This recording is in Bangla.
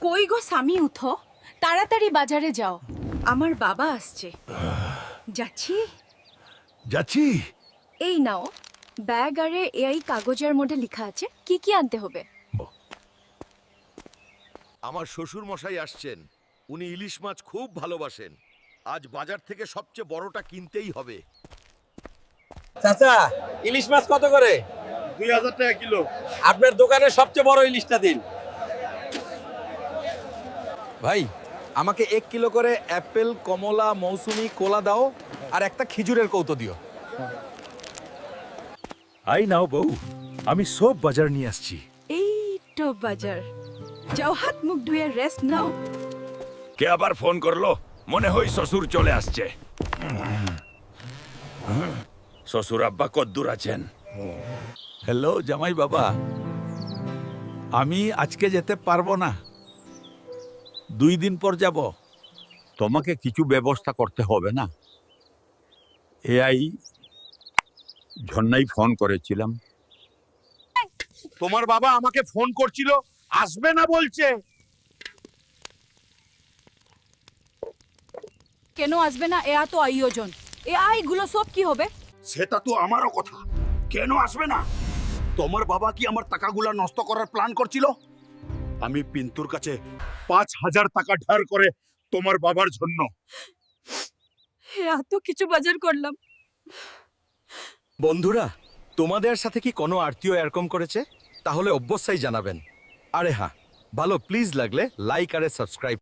কই গো স্বামী উঠো, তাড়াতাড়ি বাজারে যাও, আমার বাবা আসছে। যাচ্ছি। যাচ্ছি। এই নাও ব্যাগ, আরে এই কাগজের মধ্যে লেখা আছে কি কি আনতে হবে। আমার শ্বশুর মশাই আসছেন, উনি ইলিশ মাছ খুব ভালোবাসেন। আজ বাজার থেকে সবচেয়ে বড়টা কিনতেই হবে। চাচা, ইলিশ মাছ কত করে? 2000 টাকা কিলো। আপনার দোকানে সবচেয়ে বড় ইলিশটা দিন। ভাই, আমাকে 1 কিলো করে অ্যাপেল, কমলা, মৌসুমি, কোলা দাও আর একটা খেজুরের কৌটো দিও। আই নাও বউ, আমি সব বাজার নিয়ে আসছি। এই তো বাজার, যাও হাত মুখ ধুয়ে রেস্ট নাও। কে আবার ফোন করলো? মনে হয় শ্বশুর চলে আসছে। শ্বশুর আব্বা কদ্দুর আছেন? হ্যালো জামাই বাবা, আমি আজকে যেতে পারবো না, 2 দিন পর যাব। তোমাকে কিছু ব্যবস্থা করতে হবে না? এআই ঝর্ণাই ফোন করেছিলাম। তোমার বাবা আমাকে ফোন করছিল, আসবে না বলছে। কেন আসবে না? এ তো আয়োজন, এ আইগুলো সব কি হবে? সেটা তো আমারও কথা, কেন আসবে না? তোমার বাবা কি আমার টাকাগুলা নষ্ট করার প্ল্যান করছিল? আমি পিন্তুর কাছে 5000 টাকা ধার করে তোমার বাবার জন্য। এত কিছু বাজার করলাম। বন্ধুরা, তোমাদের সাথে কি কোনো আত্মীয় এরকম করেছে? তাহলে অবশ্যই জানাবেন। আরে হ্যাঁ, ভালো প্লিজ লাগলে লাইক আর সাবস্ক্রাইব